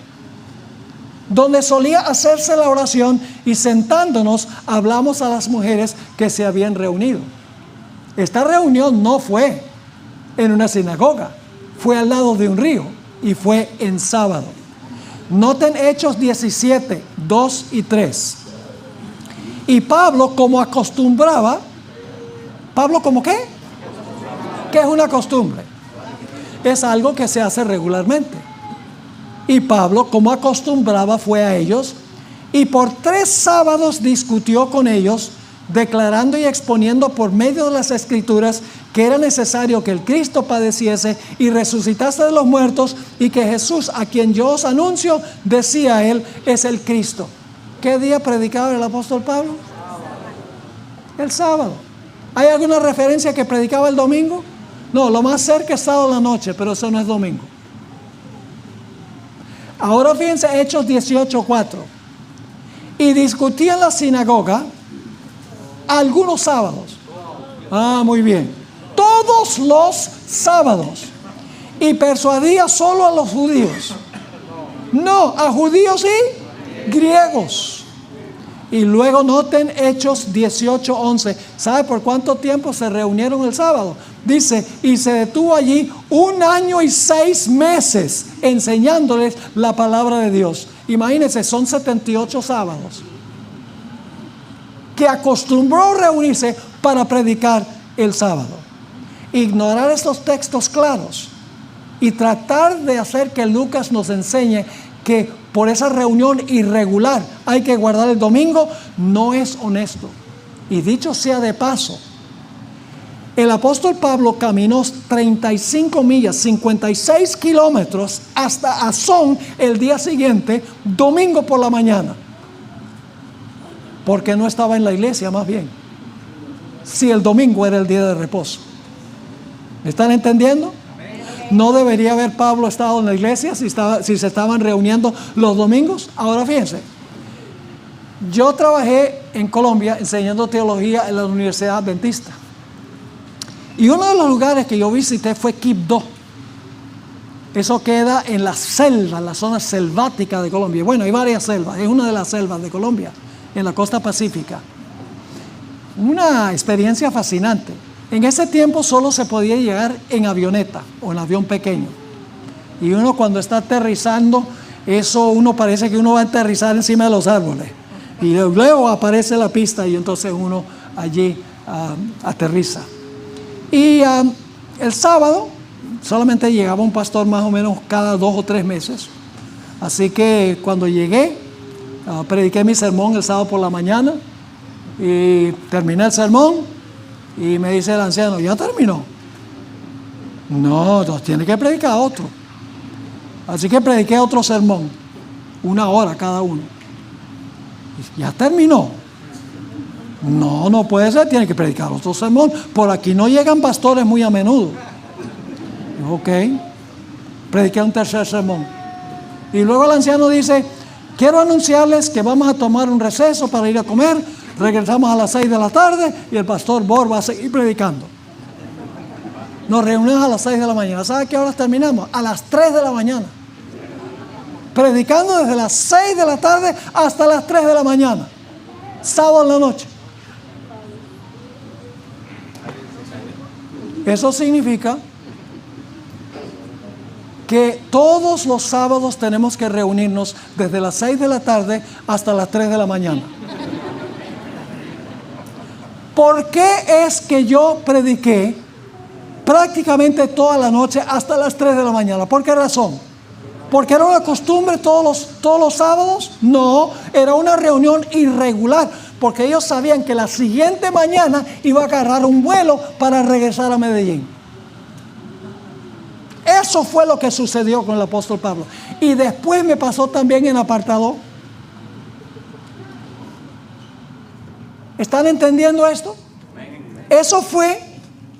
donde solía hacerse la oración, y sentándonos hablamos a las mujeres que se habían reunido. Esta reunión no fue en una sinagoga, fue al lado de un río y fue en sábado. Noten Hechos 17, 2 y 3. Y Pablo, como acostumbraba, ¿Pablo como qué? ¿Qué es una costumbre? Es algo que se hace regularmente. Y Pablo, como acostumbraba, fue a ellos y por 3 sábados discutió con ellos, declarando y exponiendo por medio de las Escrituras que era necesario que el Cristo padeciese y resucitase de los muertos, y que Jesús, a quien yo os anuncio, decía él, es el Cristo. ¿Qué día predicaba el apóstol Pablo? El sábado. ¿Hay alguna referencia que predicaba el domingo? No, lo más cerca es sábado en la noche, pero eso no es domingo. Ahora fíjense Hechos 18:4. Y discutía en la sinagoga algunos sábados. Muy bien. Todos los sábados. Y persuadía solo a los judíos. No, a judíos y griegos. Y luego noten Hechos 18:11. ¿Sabe por cuánto tiempo se reunieron el sábado? Dice, y se detuvo allí 1 año y 6 meses enseñándoles la palabra de Dios. Imagínense, son 78 sábados que acostumbró reunirse para predicar el sábado. Ignorar estos textos claros y tratar de hacer que Lucas nos enseñe que por esa reunión irregular hay que guardar el domingo, no es honesto. Y dicho sea de paso, el apóstol Pablo caminó 35 millas, 56 kilómetros hasta Azón el día siguiente, domingo por la mañana. Porque no estaba en la iglesia, más bien. Si el domingo era el día de reposo. ¿Me están entendiendo? ¿No debería haber Pablo estado en la iglesia si se estaban reuniendo los domingos? Ahora fíjense, yo trabajé en Colombia enseñando teología en la Universidad Adventista. Y uno de los lugares que yo visité fue Quibdó. Eso queda en la selva, en la zona selvática de Colombia. Bueno, hay varias selvas, es una de las selvas de Colombia, en la costa pacífica. Una experiencia fascinante. En ese tiempo solo se podía llegar en avioneta o en avión pequeño. Y uno cuando está aterrizando, uno parece que uno va a aterrizar encima de los árboles. Y luego aparece la pista y entonces uno allí aterriza. Y el sábado solamente llegaba un pastor más o menos cada 2 o 3 meses. Así que cuando llegué, prediqué mi sermón el sábado por la mañana y terminé el sermón y me dice el anciano, ¿ya terminó? No, tiene que predicar otro. Así que prediqué otro sermón, 1 hora cada uno. ¿Ya terminó? No puede ser, tiene que predicar otro sermón. Por aquí no llegan pastores muy a menudo. Ok, prediqué un tercer sermón. Y luego el anciano dice, quiero anunciarles que vamos a tomar un receso para ir a comer. Regresamos a las 6 de la tarde y el pastor Bor va a seguir predicando. Nos reunimos a las 6 de la mañana. ¿Sabe a qué horas terminamos? A las 3 de la mañana. Predicando desde las 6 de la tarde hasta las 3 de la mañana. Sábado en la noche. Eso significa que todos los sábados tenemos que reunirnos desde las 6 de la tarde hasta las 3 de la mañana. ¿Por qué es que yo prediqué prácticamente toda la noche hasta las 3 de la mañana? ¿Por qué razón? ¿Porque era una costumbre todos los sábados? No, era una reunión irregular, porque ellos sabían que la siguiente mañana iba a agarrar un vuelo para regresar a Medellín. Eso fue lo que sucedió con el apóstol Pablo. Y después me pasó también en apartado. ¿Están entendiendo esto? Eso fue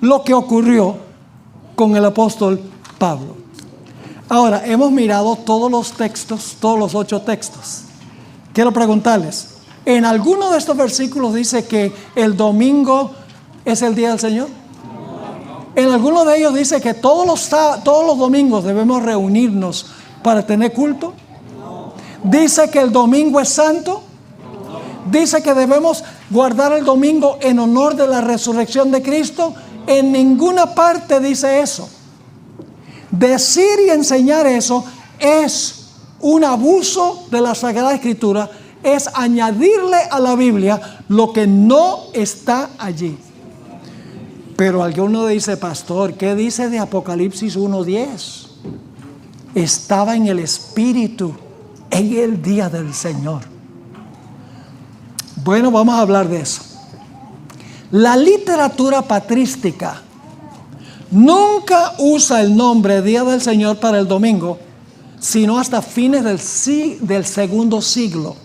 lo que ocurrió con el apóstol Pablo. Ahora, hemos mirado todos los textos, todos los 8 textos. Quiero preguntarles, ¿en alguno de estos versículos dice que el domingo es el día del Señor? ¿En alguno de ellos dice que todos los domingos debemos reunirnos para tener culto? ¿Dice que el domingo es santo? ¿Dice que debemos guardar el domingo en honor de la resurrección de Cristo? En ninguna parte dice eso. Decir y enseñar eso es un abuso de la Sagrada Escritura, es añadirle a la Biblia lo que no está allí. Pero alguno dice, pastor, ¿qué dice de Apocalipsis 1:10? Estaba en el Espíritu en el día del Señor. Bueno, vamos a hablar de eso. La literatura patrística nunca usa el nombre Día del Señor para el domingo, sino hasta fines del segundo siglo.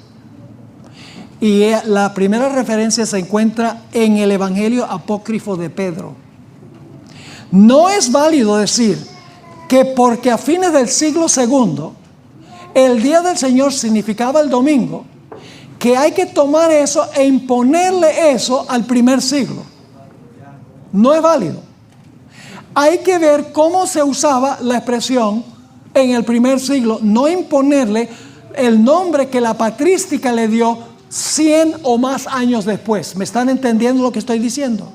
Y la primera referencia se encuentra en el Evangelio apócrifo de Pedro. No es válido decir que porque a fines del siglo segundo el Día del Señor significaba el domingo, que hay que tomar eso e imponerle eso al primer siglo. No es válido. Hay que ver cómo se usaba la expresión en el primer siglo, no imponerle el nombre que la patrística le dio 100 o más años después. ¿Me están entendiendo lo que estoy diciendo?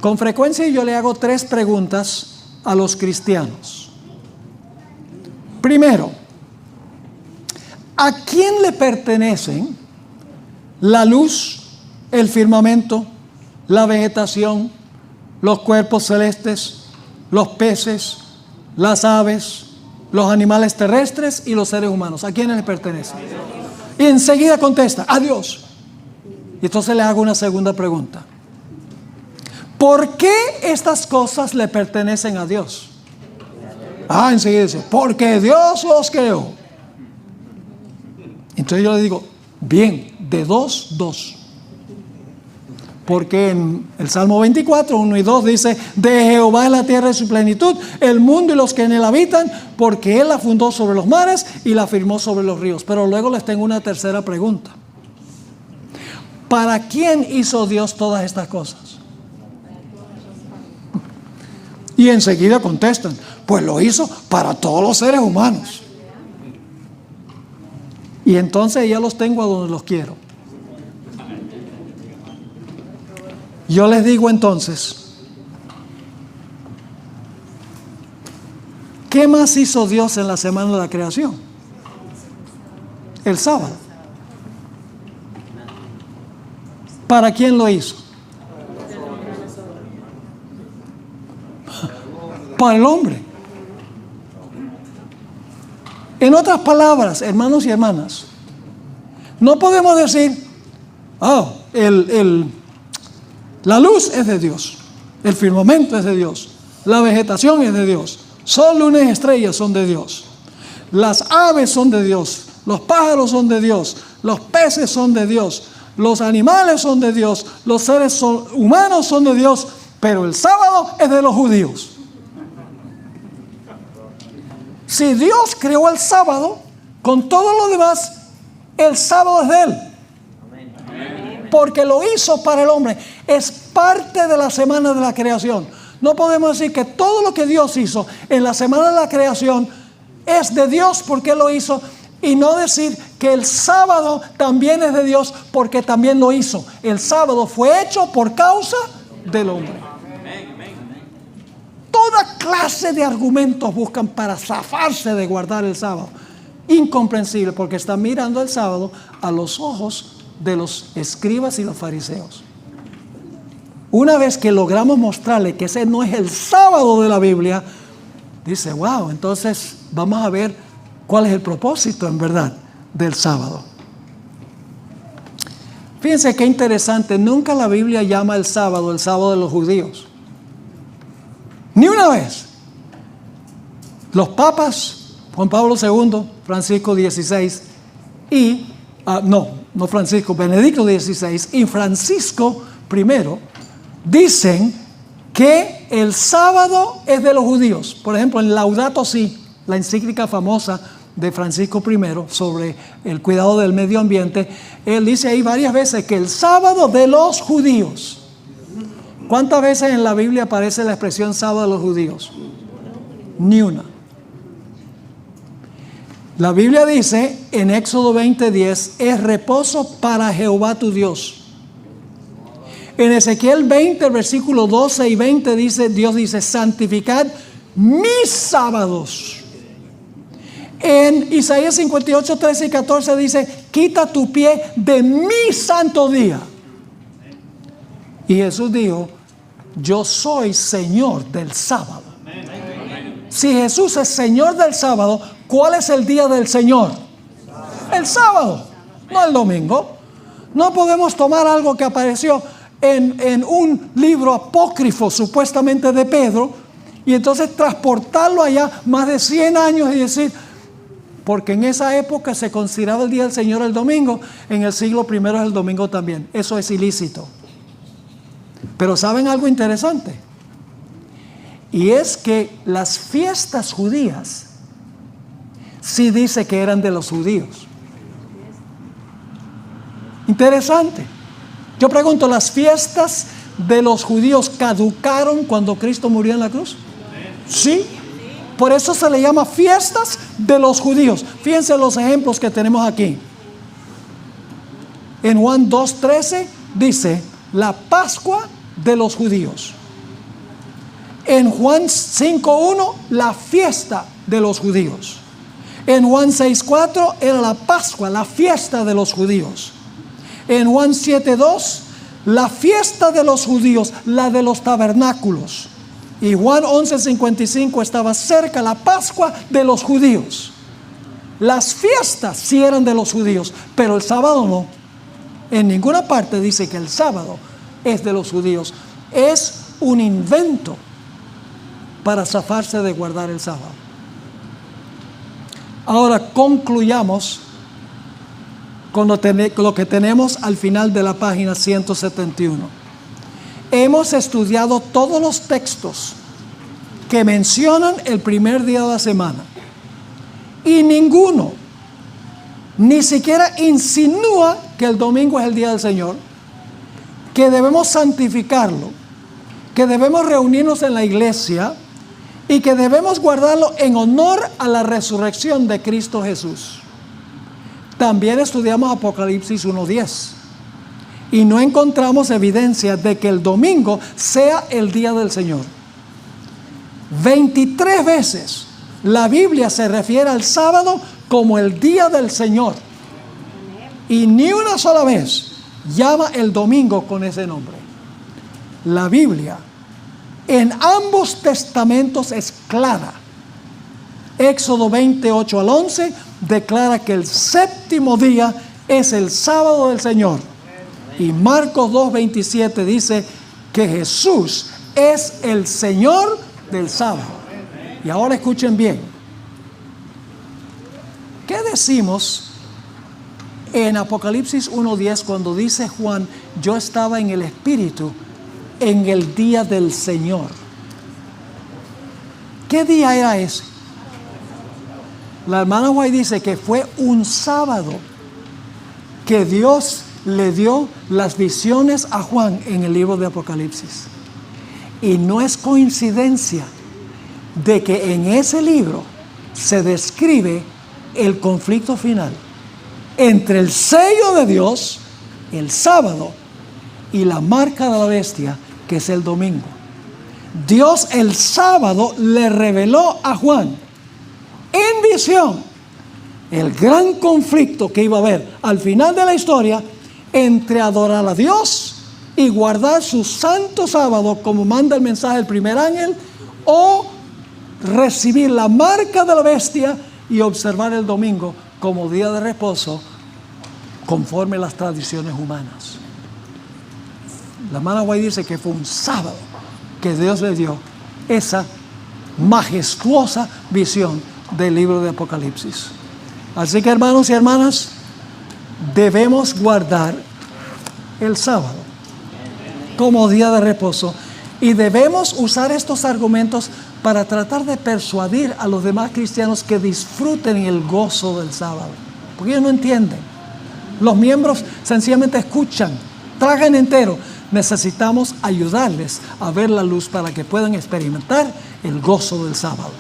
Con frecuencia yo le hago 3 preguntas a los cristianos. Primero, ¿a quién le pertenecen la luz, el firmamento, la vegetación, los cuerpos celestes, los peces, las aves, los animales terrestres y los seres humanos. ¿A quiénes les pertenece? Y enseguida contesta, a Dios. Y entonces le hago una segunda pregunta. ¿Por qué estas cosas le pertenecen a Dios? Enseguida dice, porque Dios los creó. Entonces yo le digo, bien, de dos. Porque en el Salmo 24, 1 y 2 dice, de Jehová es la tierra y su plenitud, el mundo y los que en él habitan, porque él la fundó sobre los mares y la firmó sobre los ríos. Pero luego les tengo una tercera pregunta. ¿Para quién hizo Dios todas estas cosas? Y enseguida contestan, pues lo hizo para todos los seres humanos. Y entonces ya los tengo a donde los quiero. Yo les digo entonces, ¿qué más hizo Dios en la semana de la creación? El sábado. ¿Para quién lo hizo? Para el hombre. En otras palabras, hermanos y hermanas, no podemos decir, la luz es de Dios, el firmamento es de Dios, la vegetación es de Dios, sol, luna y estrellas son de Dios, las aves son de Dios, los pájaros son de Dios, los peces son de Dios, los animales son de Dios, los seres humanos son de Dios, pero el sábado es de los judíos. Si Dios creó el sábado, con todo lo demás, el sábado es de Él. Porque lo hizo para el hombre. Es parte de la semana de la creación. No podemos decir que todo lo que Dios hizo en la semana de la creación es de Dios porque Él lo hizo, y no decir que el sábado también es de Dios porque también lo hizo. El sábado fue hecho por causa del hombre. Toda clase de argumentos buscan para zafarse de guardar el sábado. Incomprensible, porque están mirando el sábado a los ojos de los escribas y los fariseos. Una vez que logramos mostrarle que ese no es el sábado de la Biblia, dice, wow, entonces vamos a ver cuál es el propósito en verdad del sábado. Fíjense qué interesante, nunca la Biblia llama el sábado de los judíos. Ni una vez. Los papas, Juan Pablo II, Francisco XVI y, Benedicto XVI y Francisco I, dicen que el sábado es de los judíos. Por ejemplo, en Laudato Si, la encíclica famosa de Francisco I sobre el cuidado del medio ambiente, él dice ahí varias veces que el sábado de los judíos. ¿Cuántas veces en la Biblia aparece la expresión sábado de los judíos? Ni una. La Biblia dice en Éxodo 20:10, es reposo para Jehová tu Dios. En Ezequiel 20, versículos 12 y 20 Dios dice, santificad mis sábados. En Isaías 58, 13 y 14 dice, quita tu pie de mi santo día. Y Jesús dijo, yo soy Señor del sábado. Si Jesús es Señor del sábado, ¿cuál es el día del Señor? El sábado, no el domingo. No podemos tomar algo que apareció en un libro apócrifo supuestamente de Pedro y entonces transportarlo allá más de 100 años y decir, porque en esa época se consideraba el día del Señor el domingo, en el siglo I es el domingo también. Eso es ilícito. Pero ¿saben algo interesante? Y es que las fiestas judías sí dice que eran de los judíos. Interesante. Yo pregunto, ¿las fiestas de los judíos caducaron cuando Cristo murió en la cruz? Sí. Por eso se le llama fiestas de los judíos. Fíjense los ejemplos que tenemos aquí. En Juan 2:13 dice, la Pascua de los judíos. En Juan 5:1, la fiesta de los judíos. En Juan 6:4 era la Pascua, la fiesta de los judíos. En Juan 7:2, la fiesta de los judíos, la de los tabernáculos. Y Juan 11:55 estaba cerca la Pascua de los judíos. Las fiestas sí eran de los judíos, pero el sábado no. En ninguna parte dice que el sábado es de los judíos. Es un invento para zafarse de guardar el sábado. Ahora concluyamos con lo que tenemos al final de la página 171. Hemos estudiado todos los textos que mencionan el primer día de la semana. Y ninguno, ni siquiera insinúa que el domingo es el día del Señor, que debemos santificarlo, que debemos reunirnos en la iglesia y que debemos guardarlo en honor a la resurrección de Cristo Jesús. También estudiamos Apocalipsis 1:10 y no encontramos evidencia de que el domingo sea el día del Señor. 23 veces la Biblia se refiere al sábado como el día del Señor. Y ni una sola vez llama el domingo con ese nombre. La Biblia en ambos testamentos es clara. Éxodo 28 al 11 declara que el séptimo día es el sábado del Señor. Y Marcos 2:27 dice que Jesús es el Señor del sábado. Y ahora escuchen bien. ¿Qué decimos en Apocalipsis 1:10 cuando dice Juan, yo estaba en el Espíritu en el día del Señor? ¿Qué día era ese? La hermana White dice que fue un sábado que Dios le dio las visiones a Juan en el libro de Apocalipsis. Y no es coincidencia de que en ese libro se describe el conflicto final entre el sello de Dios, el sábado, y la marca de la bestia, que es el domingo. Dios el sábado le reveló a Juan en visión el gran conflicto que iba a haber al final de la historia entre adorar a Dios y guardar su santo sábado como manda el mensaje del primer ángel, o recibir la marca de la bestia y observar el domingo como día de reposo conforme las tradiciones humanas. La hermana White dice que fue un sábado que Dios le dio esa majestuosa visión del libro de Apocalipsis. Así que, hermanos y hermanas, debemos guardar el sábado como día de reposo y debemos usar estos argumentos para tratar de persuadir a los demás cristianos que disfruten el gozo del sábado, porque ellos no entienden. Los miembros sencillamente escuchan, tragan entero. Necesitamos ayudarles a ver la luz para que puedan experimentar el gozo del sábado.